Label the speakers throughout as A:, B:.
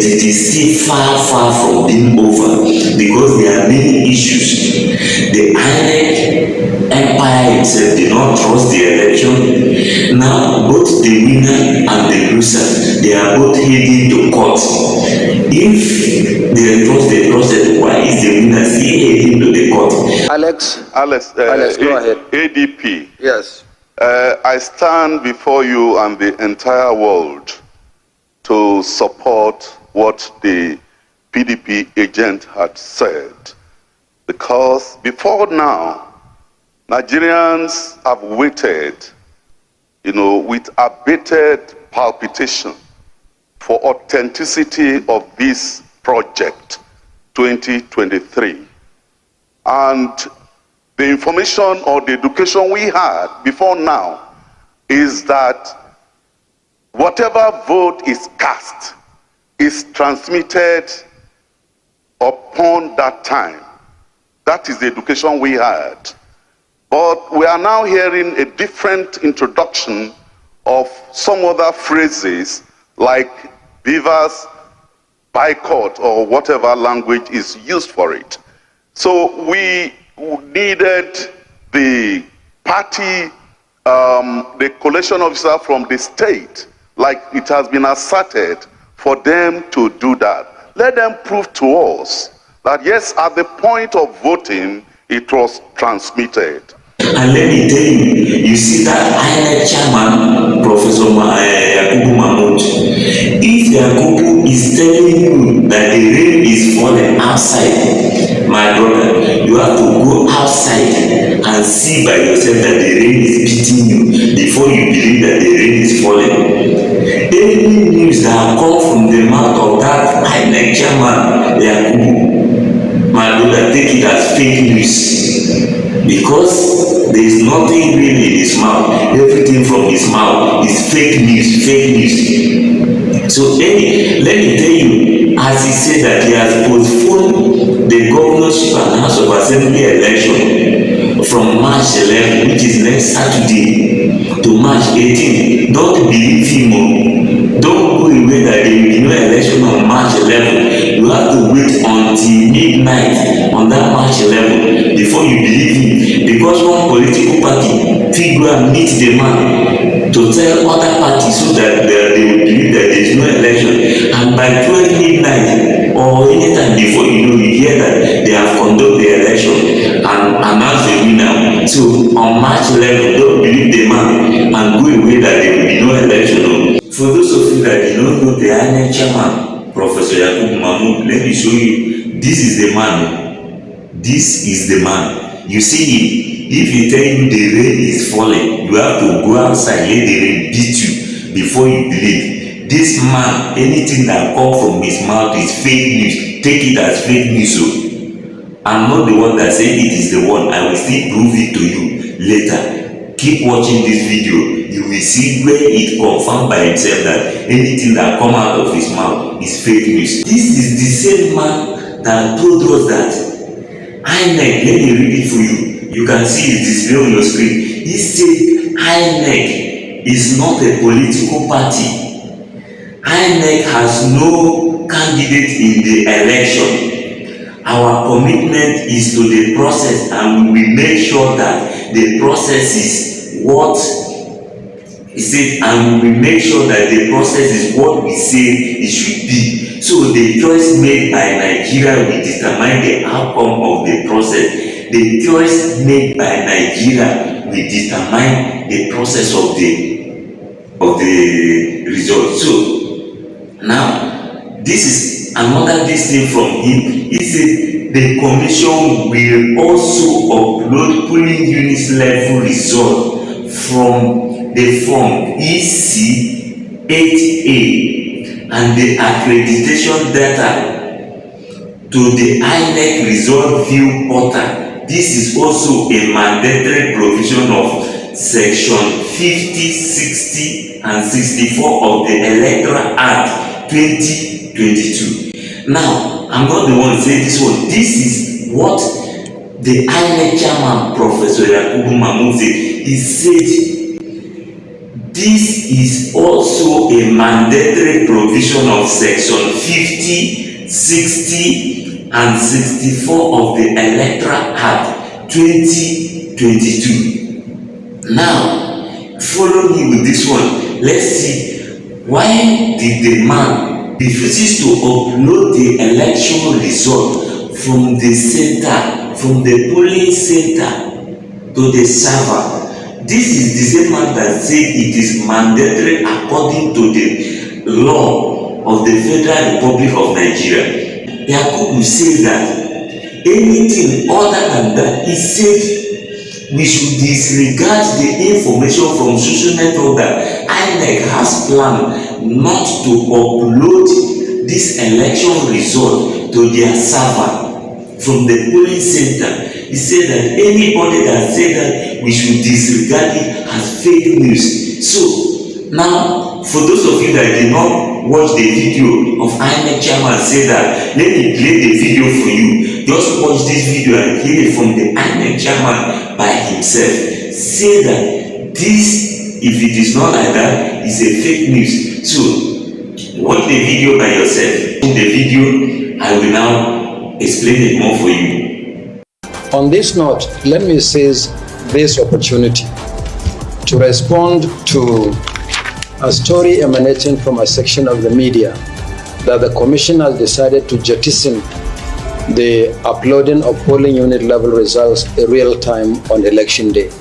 A: it is still far from being over because there are many issues. The INEC empire itself did not trust the election. Now both the winner and the loser, they are both heading to court. If they trust the process, why is the winner still heading to the court?
B: Alex, go ahead.
C: ADP.
B: Yes.
C: I stand before you and the entire world to support what the PDP agent had said, because before now, Nigerians have waited, with abated palpitation for authenticity of this project 2023. And the information or the education we had before now is that whatever vote is cast is transmitted upon that time. That is the education we had. But we are now hearing a different introduction of some other phrases like beavers boycott or whatever language is used for it. So we needed the party, the collation officer from the state, like it has been asserted, for them to do that. Let them prove to us that yes, at the point of voting, it was transmitted.
A: And let me tell you, you see that INEC Chairman, Professor Yakubu Mahmood, if Yakubu is telling you that the rain is falling outside, my brother, you have to go outside and see by yourself that the rain is beating you before you believe that the rain is falling. Any news that come from the mouth of that INEC Chairman, Yakubu, my brother, take it as fake news. Because there is nothing real in his mouth. Everything from his mouth is fake news, fake news. So let me tell you, as he said that he has postponed the governorship and House of Assembly election from March 11, which is next Saturday, to March 18. Don't believe him. Don't go away that there will be no election on March 11. You have to wait until midnight on that March 11 before you believe him. Because one political party figure and meet the man to tell other parties so that they will believe that there is no election. And by 12 midnight or anytime before you hear that they have conducted the election and announced the winner. So on March 11, don't believe the man and go away that there will be no election. For those of you that do not know the INEC Chairman, Professor Yakubu Mahmood, let me show you. This is the man. This is the man. You see him. If he tell you the rain is falling, you have to go outside, let the rain beat you before you believe. This man, anything that comes from his mouth is fake news. Take it as fake news. So I'm not the one that said it is the one. I will still prove it to you later. Keep watching this video. You will see where it confirmed by himself that anything that comes out of his mouth is fake news. This is the same man that told us that INEC, let me read it for you. You can see it displayed on your screen. He said INEC is not a political party. INEC has no candidate in the election. Our commitment is to the process, and we will make sure that the process is what he said, and we will make sure that the process is what we say it should be. So the choice made by Nigeria will determine the outcome of the process. The choice made by Nigeria will determine the process of the result. So now this is another thing from him. He said the commission will also upload polling units level result from the form EC 8A and the accreditation data to the INEC result view portal. This is also a mandatory provision of section 50, 60 and 64 of the Electoral Act 2022. Now, I'm not the one saying this one. This is what the INEC Chairman, Professor Yakubu Mahmood, said. He said This is also a mandatory provision of section 50, 60 and 64 of the Electoral Act 2022. Now, follow me with this one. Let's see why did the man refuses to upload the election result from the center, from the polling center to the server. This is the same man that said it is mandatory according to the law of the Federal Republic of Nigeria. Yakubu says that anything other than that, he said we should disregard the information from social network that INEC has planned not to upload this election result to their server from the polling center. He said that anybody that said that we should disregard it as fake news. So now, for those of you that did not watch the video of INEC Chairman say that, let me play the video for you. Just watch this video and hear it from the INEC Chairman by himself. Say that this, if it is not like that, is a fake news. So watch the video by yourself. In the video, I will now explain it more for you.
D: On this note, let me seize this opportunity to respond to a story emanating from a section of the media that the Commission has decided to jettison the uploading of polling unit level results in real time on election day.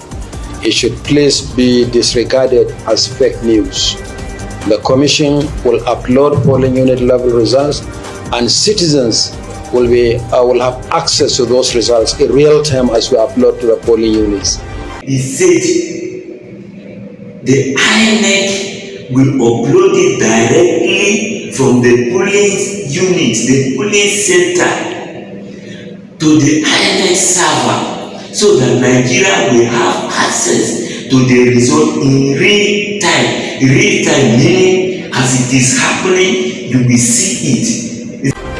D: It should please be disregarded as fake news. The Commission will upload polling unit level results and citizens will have access to those results in real time as we upload to the polling units.
A: He said the INEC will upload it directly from the polling units, the polling center, to the INEC server, so that Nigeria will have access to the result in real time. Real time meaning as it is happening, you will see it.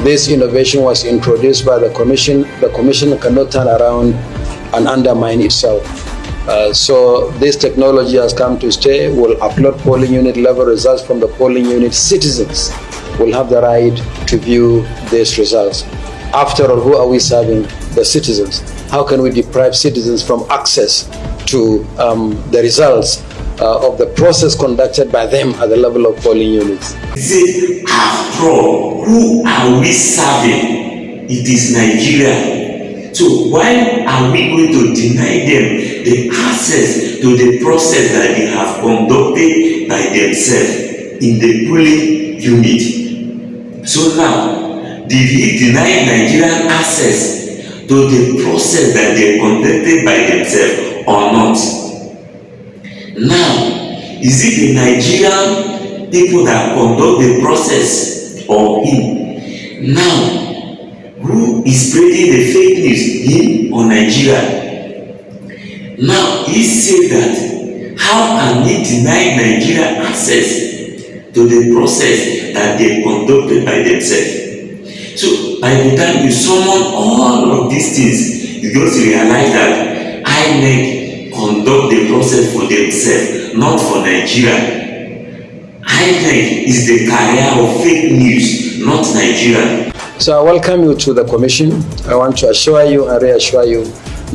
D: This innovation was introduced by the Commission. The Commission cannot turn around and undermine itself. So this technology has come to stay. We'll upload polling unit level results from the polling unit. Citizens will have the right to view these results. After all, who are we serving? The citizens. How can we deprive citizens from access to the results of the process conducted by them at the level of polling units?
A: See, after all, who are we serving? It is Nigeria. So why are we going to deny them the access to the process that they have conducted by themselves in the polling unit? So now, did he deny Nigerian access to the process that they conducted by themselves or not? Now, is it the Nigerian people that conduct the process or him? Now, who is spreading the fake news, him or Nigeria? Now, he said that how can he deny Nigeria access to the process that they conducted by themselves? So, by the time you summon all of these things, you just realize that INEC conduct the process for themselves, not for Nigeria. INEC is the carrier of fake news, not Nigeria.
D: So I welcome you to the Commission. I want to assure you and reassure you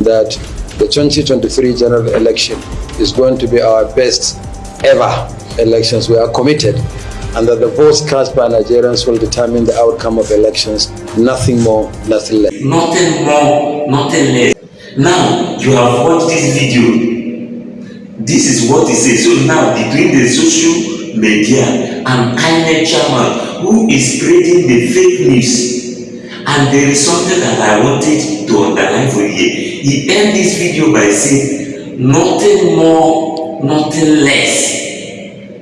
D: that the 2023 general election is going to be our best ever elections. We are committed, and that the votes cast by Nigerians will determine the outcome of elections. Nothing more, nothing less.
A: Nothing more, nothing less. Now, you have watched this video. This is what he says. So now, between the social media and INEC Chairman, who is spreading the fake news, and there is something that I wanted to underline for you here. He ended this video by saying, nothing more, nothing less.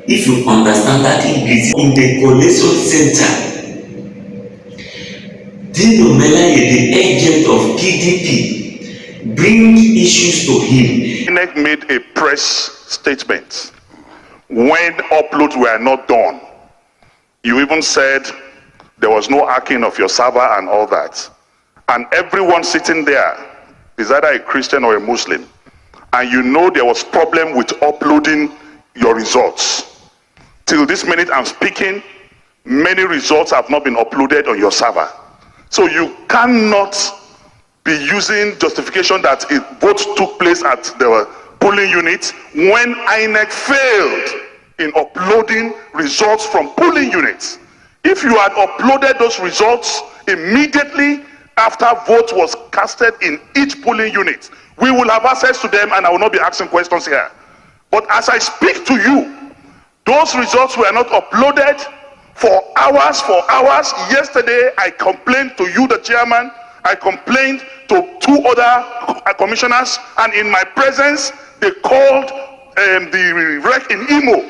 A: If you understand that English, in the collation center, Dino Melaye, the agent of PDP, bring issues to him.
B: INEC made a press statement when uploads were not done. You even said there was no hacking of your server and all that. And everyone sitting there is either a Christian or a Muslim. And you know there was problem with uploading your results. Till this minute I'm speaking, many results have not been uploaded on your server. So you cannot be using justification that votes took place at the polling unit when INEC failed in uploading results from polling units. If you had uploaded those results immediately after vote was casted in each polling unit, we will have access to them and I will not be asking questions here. But as I speak to you, those results were not uploaded for hours. Yesterday, I complained to you, the chairman. I complained to 2 other commissioners, and in my presence, they called the wreck in Imo,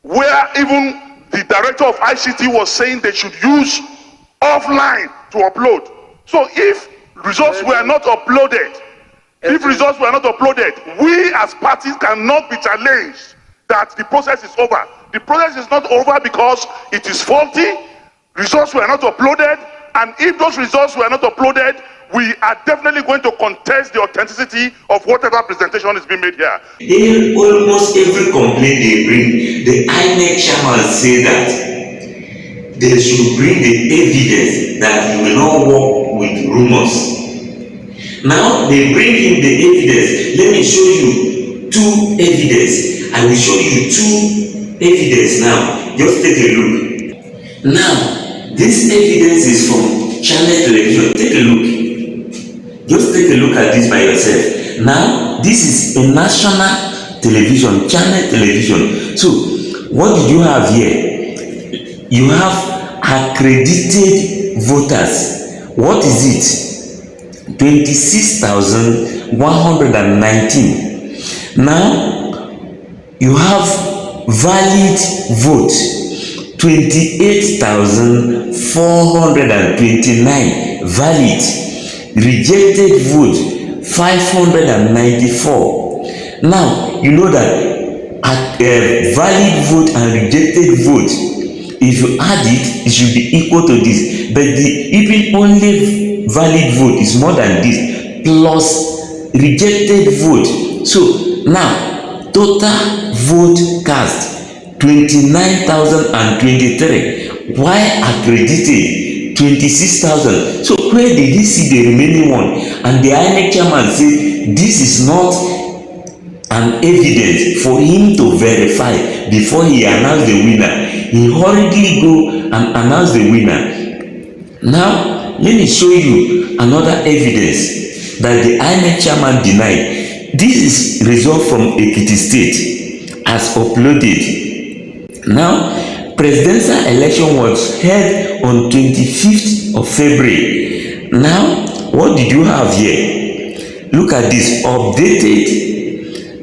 B: where even the director of ICT was saying they should use offline to upload. So if results were not uploaded, we as parties cannot be challenged that the process is over. The process is not over because it is faulty. Results were not uploaded, and if those results were not uploaded, we are definitely going to contest the authenticity of whatever presentation is being made here.
A: In almost every complaint they bring, the INEC Chairman say that they should bring the evidence that he will not work with rumors. Now they bring him the evidence. Let me show you 2 evidence. I will show you 2 evidence now. Just take a look. Now, this evidence is from Channel Television. Take a look. Just take a look at this by yourself. Now, this is a national television, Channel Television. So, what did you have here? You have accredited voters. What is it? 26,119. Now, you have valid vote 28,429 valid, rejected vote 594. Now you know that at valid vote and rejected vote, if you add it, it should be equal to this, but the even only valid vote is more than this plus rejected vote. So now total vote cast 29,023. Why accredited 26,000? So where did he see the remaining one? And the INEC chairman said this is not an evidence for him to verify before he announced the winner. He hurriedly go and announce the winner. Now let me show you another evidence that the INEC chairman denied. This is result from Ekiti State as uploaded. Now, presidential election was held on 25th of February. Now, what did you have here? Look at this, updated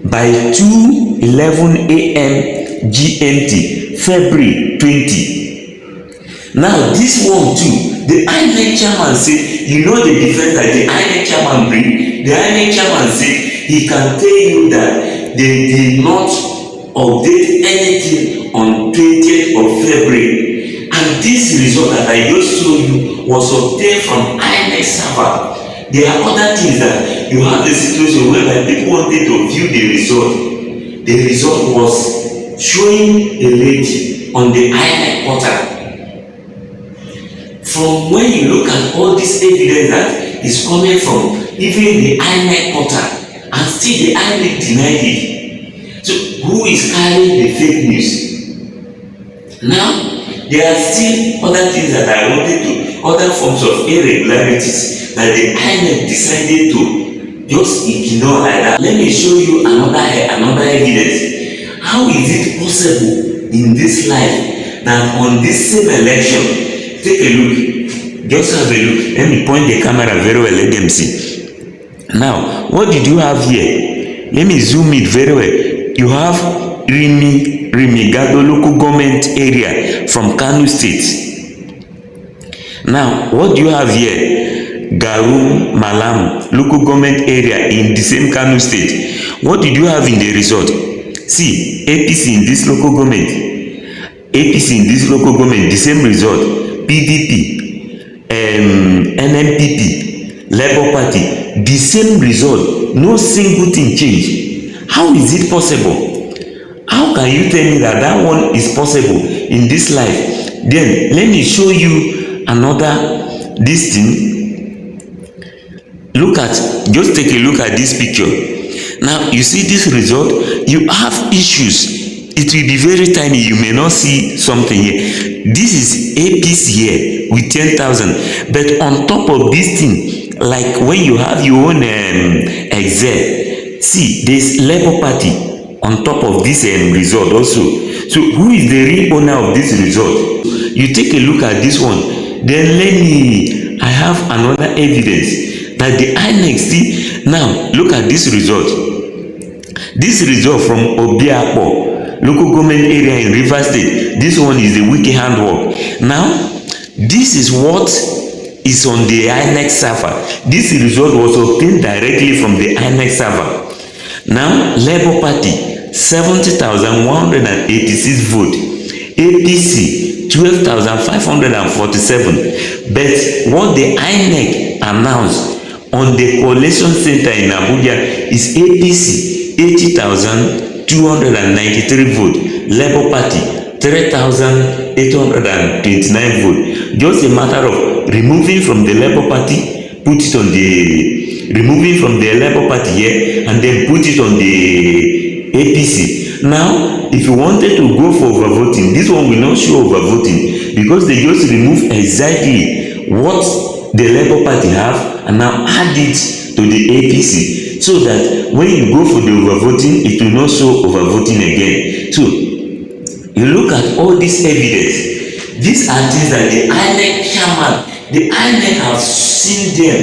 A: by 2:11 a.m. GMT, February 20. Now, this one too, the INEC chairman said, you know the defense that the INEC chairman bring? The INEC chairman said he can tell you that they did not update anything on 20th of February, and this result that I just showed you was obtained from INEC server. There are other things that you have the situation whereby people wanted to view the result. The result was showing a lady on the INEC portal. From when you look at all this evidence that is coming from even the INEC portal, and still the INEC denied it. So who is carrying the fake news? Now there are still other things that I wanted to, other forms of irregularities that the INEC decided to just ignore like that. Let me show you another evidence. How is it possible in this life that on this same election, take a look, just have a look, let me point the camera very well, let them see. Now what did you have here? Let me zoom it very well. You have Gado local government area from Kano State. Now, what do you have here? Garum Malam local government area in the same Kano State. What did you have in the result? See, APC in this local government, the same result. PDP, NNPP, Labour Party, the same result. No single thing changed. How is it possible? How can you tell me that that one is possible in this life? Then let me show you another this thing. Look at, just take a look at this picture. Now you see this result, you have issues. It will be very tiny, you may not see something here. This is APC here with 10,000, but on top of this thing, like when you have your own Excel, see there's Labour Party on top of this result also. So who is the real owner of this result? You take a look at this one, then I have another evidence that the INEC, see, now look at this result. This result from Obiakpo, local government area in Rivers State. This one is the wiki handwork. Now, this is what is on the INEC server. This result was obtained directly from the INEC server. Now, Labour Party, 70,186 votes. APC, 12,547. But what the INEC announced on the collation center in Abuja is APC, 80,293 votes. Labour Party, 3,829 votes. Just a matter of removing from the Labour Party, put it on the, removing from the Labour Party here, and then put it on the APC. Now, if you wanted to go for overvoting, this one will not show overvoting because they just remove exactly what the Labour Party have and now add it to the APC. So that when you go for the overvoting, it will not show overvoting again. So you look at all this evidence. These are things that the INEC Chairman, the INEC have seen them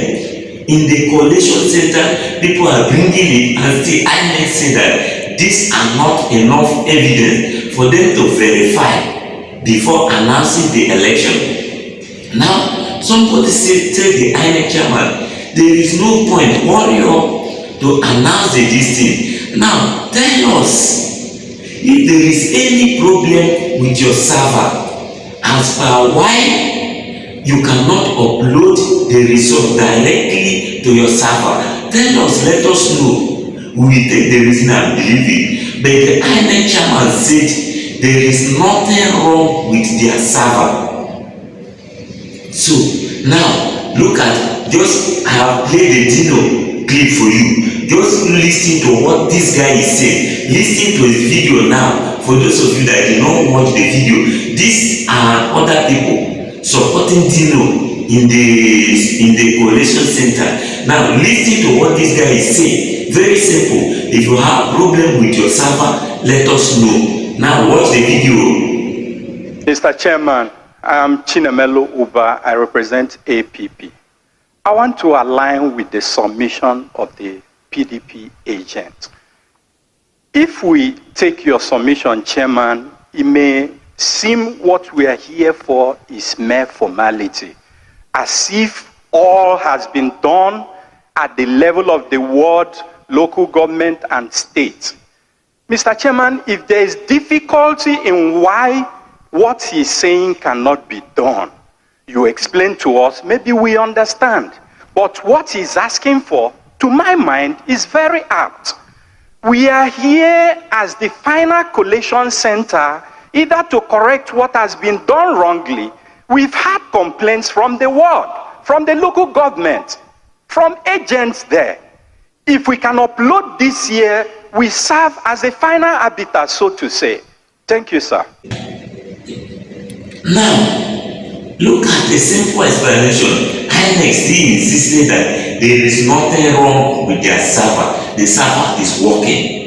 A: in the collation center. People are bringing it, and the INEC say that these are not enough evidence for them to verify before announcing the election. Now, somebody said, tell the INEC Chairman, there is no point, hurry up to announce this thing. Now, tell us if there is any problem with your server as per why you cannot upload the result directly to your server. Tell us, let us know. We will take the reason and believe it. But the INEC Chairman said there is nothing wrong with their server. So now look at, just I have played the Dino clip for you. Just listen to what this guy is saying. Listen to his video now. For those of you that did not watch the video, these are other people supporting Dino in the collation center. Now listen to what this guy is saying. Very simple. If you have problem with your server, let us know. Now watch the video.
E: Mr. Chairman, I am Chinemelo Uba. I represent APP. I want to align with the submission of the PDP agent. If we take your submission, Chairman, it may seem what we are here for is mere formality, as if all has been done at the level of the ward, local government and state. Mr. Chairman, if there is difficulty in why what he's saying cannot be done, you explain to us, maybe we understand. But what he's asking for, to my mind, is very apt. We are here as the final collation center, either to correct what has been done wrongly. We've had complaints from the ward, from the local government, from agents there. If we can upload this year, we serve as a final arbiter, so to say. Thank you, sir.
A: Now, look at the simple explanation. INEC still insisted that there is nothing wrong with their server. The server is working.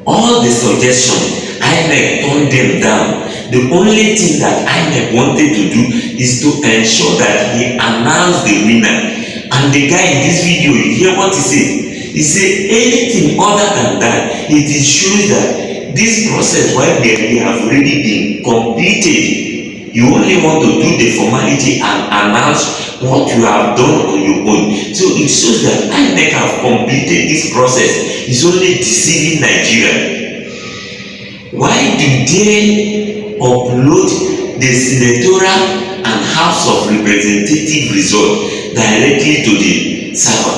A: All the suggestions, INEC turned them down. The only thing that INEC wanted to do is to ensure that he announced the winner. And the guy in this video, you hear what he said? He said anything other than that, it is shows that this process, while they have already been completed, you only want to do the formality and announce what you have done on your own. So it shows that INEC have completed this process. It's only deceiving Nigeria. Why do they upload the senatorial and House of Representative result directly to the server?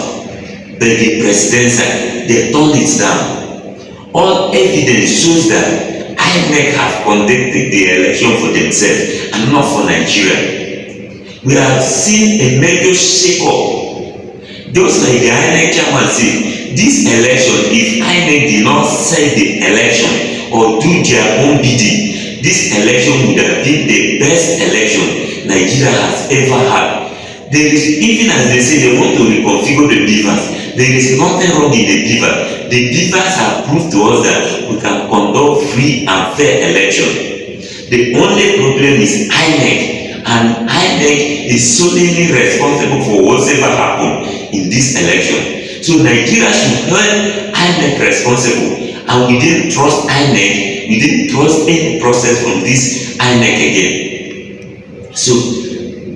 A: But the presidential, they turned it down. all evidence shows that INEC have conducted the election for themselves and not for Nigeria. We have seen a major shake-up. Just like the INEC Chairman said, this election, if INEC did not set the election or do their own bidding, this election would have been the best election Nigeria has ever had. There is, even as they say they want to reconfigure the beavers, there is nothing wrong in the beaver. The beavers have proved to us that we can conduct free and fair election. The only problem is INEC, and INEC is solely responsible for whatever happened in this election. So Nigeria should hold INEC responsible, and we didn't trust INEC, we didn't trust any process from this INEC again. So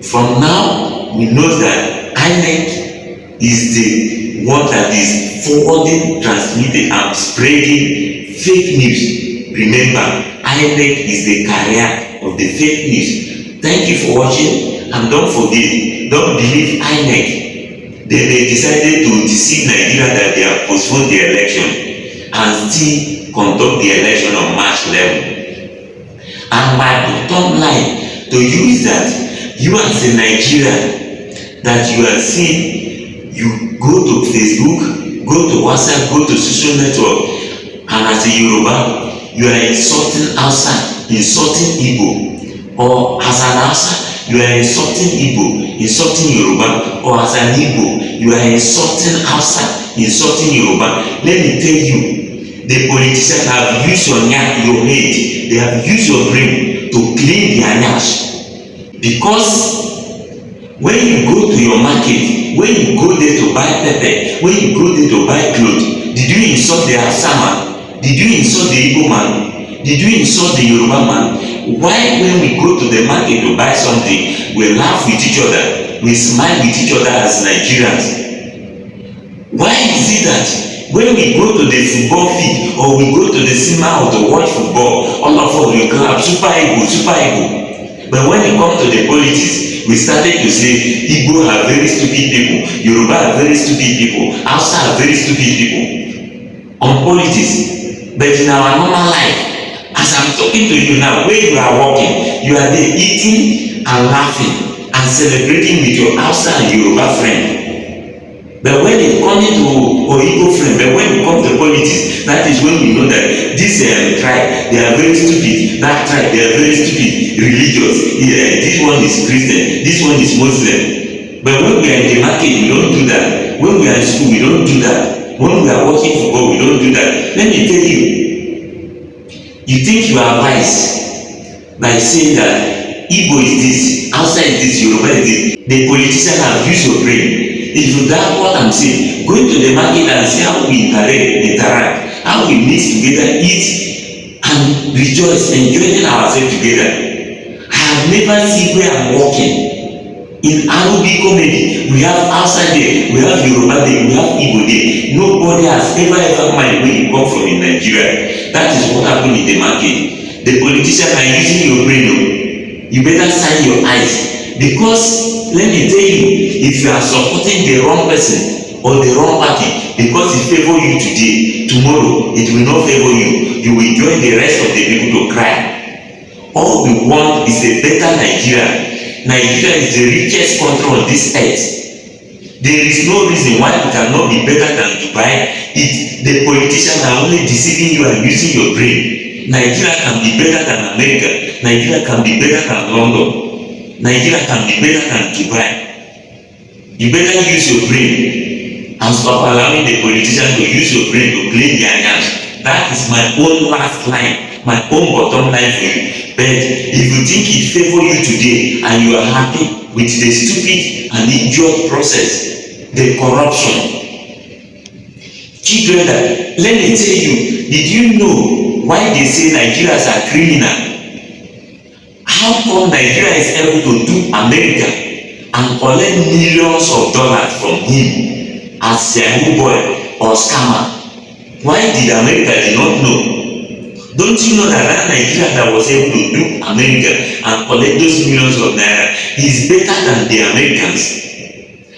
A: from now, we know that INEC is the one that is forwarding, transmitting, and spreading fake news. Remember, INEC is the carrier of the fake news. Thank you for watching, and don't forget, don't believe INEC. They decided to deceive Nigeria that they have postponed the election and still conduct the election on March 11. And my bottom line to you is that you as a Nigerian, that you are seeing, you go to Facebook, go to WhatsApp, go to social network, and as a Yoruba, you are insulting Hausa, insulting Igbo, or as an Hausa, you are insulting Igbo, insulting Yoruba, or as an Igbo, you are insulting Hausa, insulting Yoruba. Let me tell you, the politicians have used your head, they have used your brain to clean their nyash. Because when you go to your market, when you go there to buy pepper, when you go there to buy clothes, did you insult the Hausa man? Did you insult the Igbo man? Did you insult the Yoruba man? Why when we go to the market to buy something, we laugh with each other, we smile with each other as Nigerians? Why is it that when we go to the football field or we go to the cinema or to watch football, all of us will clap, Super Igbo, Super Igbo. But when it comes to the politics, we started to say Igbo are very stupid people, Yoruba are very stupid people, Hausa are very stupid people on politics. But in our normal life, as I'm talking to you now, where you are walking, you are there eating and laughing and celebrating with your Hausa and Yoruba friend. But when it comes to Igbo friend, but when it comes to politics, that is when we know that this tribe, they are very stupid, that tribe, they are very stupid, religious, yeah, this one is Christian, this one is Muslim. But when we are in the market, we don't do that. When we are in school, we don't do that. When we are working for God, we don't do that. Let me tell you, you think you are wise by saying that Igbo is this, Hausa is this, Yoruba is this. The politicians have used your brain. If you doubt what I'm saying, go into the market and see how we interact, how we mix together, eat and rejoice, enjoying ourselves together. I have never seen where I'm walking. In Arubi comedy, we have Hausa there, we have Yoruba there, we have Igbo there. Nobody has ever mind where you come from in Nigeria. That is what happened in the market. The politicians are using your brain. You better sign your eyes, because let me tell you, if you are supporting the wrong person or the wrong party, because it favor you today, tomorrow it will not favor you. You will join the rest of the people to cry. All we want is a better Nigeria. Nigeria is the richest country on this earth. There is no reason why it cannot be better than Dubai. The politicians are only deceiving you and using your brain. Nigeria can be better than America. Nigeria can be better than London. Nigeria can be better than Dubai. You better use your brain and stop allowing the politicians to use your brain to clean their hands. That is my own last line, my own bottom line for you. But if you think it favors you today and you are happy with the stupid and idiot process, the corruption, children, let me tell you, did you know why they say Nigerians are criminal? How come Nigeria is able to do America and collect millions of dollars from him as Yahoo boy or scammer? Why did America did not know? Don't you know that Nigeria that was able to do America and collect those millions of naira is better than the Americans?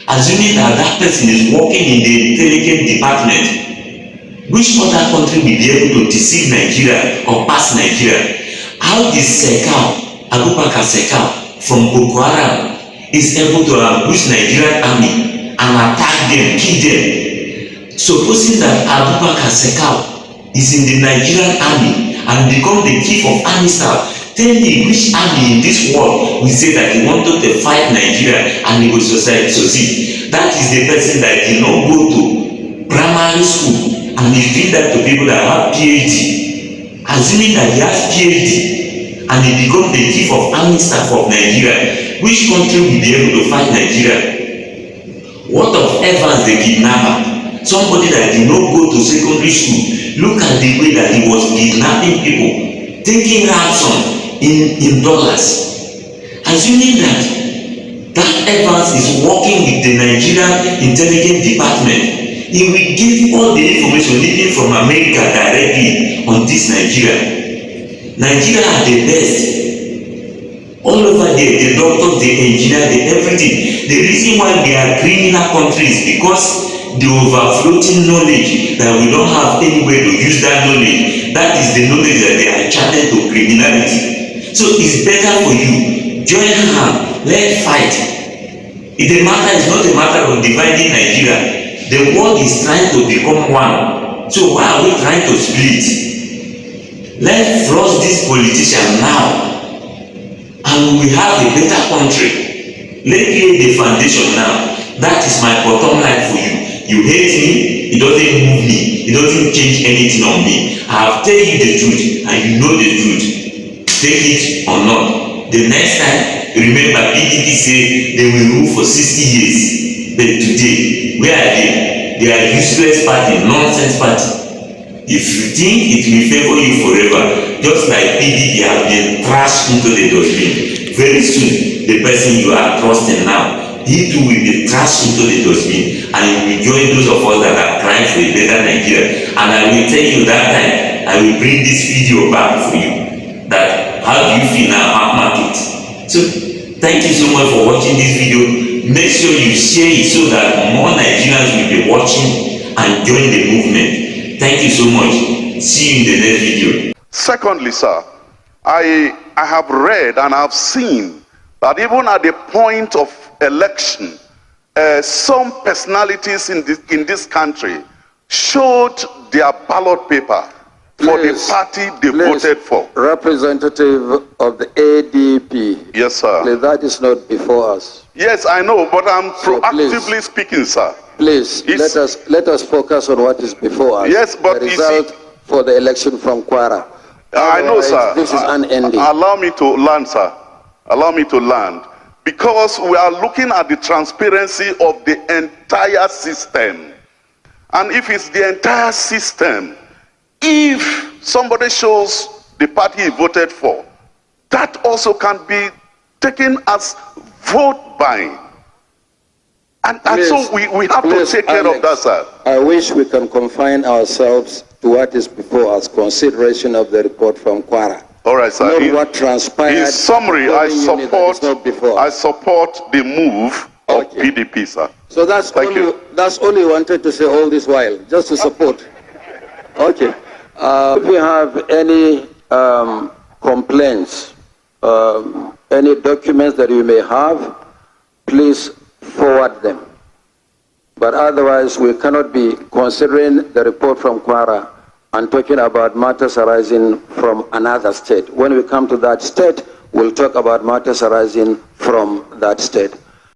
A: Assuming that person is working in the intelligence department, Which other country will be able to deceive Nigeria or pass Nigeria? How did Abubakar Sekau from Boko Haram is able to ambush Nigerian army and attack them, kill them? Supposing that Abubakar Sekau is in the Nigerian army and become the chief of army staff, tell me which army in this world will say that he wanted to fight Nigeria and he will succeed? That is the person that did not go to primary school and he's doing that to people that have PhD. Assuming that he has PhD and he become the chief of army staff of Nigeria, which country will be able to fight Nigeria? What of Evans the kidnapper? Somebody that did not go to secondary school. Look at the way that he was kidnapping people, taking ransom in dollars. Assuming that Evans is working with the Nigerian intelligence department, he will give all the information even from America directly on this Nigeria. Nigeria are the best. All over there, the doctors, the engineers, the everything. The reason why we are criminal countries because the overflowing knowledge that we don't have any way to use that knowledge. That is the knowledge that they are channeled to criminality. So it's better for you. Join hand, let's fight. The matter is not a matter of dividing Nigeria. The world is trying to become one. So why are we trying to split? Let's flush this politician now. And we have a better country. Let's lay the foundation now. That is my bottom line for you. You hate me, it doesn't move me, it doesn't change anything on me. I have tell you the truth and you know the truth. Take it or not. The next time, remember PDP say they will rule for 60 years. But today, where are they? They are useless party, nonsense party. If you think it will favor you forever, just like PDP have been trashed into the dustbin, very soon the person you are trusting now, he too will be trashed into the dustbin and he will join those of us that are crying for a better Nigeria. And I will tell you that time, I will bring this video back for you. That how do you feel now at market? So thank you so much for watching this video. Make sure you share it so that more Nigerians will be watching and join the movement. Thank you so much. See you in the next video.
C: Secondly, sir, I have read and I've seen that even at the point of election, some personalities in this country showed their ballot paper for the party they voted for.
D: Representative of the ADP.
C: Yes, sir.
D: Please, that is not before us.
C: Yes, I know, but I'm proactively speaking, sir.
D: Please, let us focus on what is before us.
C: Yes, but
D: the result for the election from Kwara.
C: I know, sir.
D: This is unending.
C: Allow me to land, sir. Allow me to land. Because we are looking at the transparency of the entire system. And if it's the entire system, if somebody shows the party he voted for, that also can be taken as vote buying. And so we have to take care of that, sir.
D: I wish we can confine ourselves to what is before us, consideration of the report from Kwara.
C: All right, sir.
D: Not what transpired.
C: In summary, I support the move of PDP, sir.
D: So that's all you wanted to say all this while, just to support. Okay. If you have any complaints, any documents that you may have, please forward them. But otherwise, we cannot be considering the report from Kwara and talking about matters arising from another state. When we come to that state, we'll talk about matters arising from that state.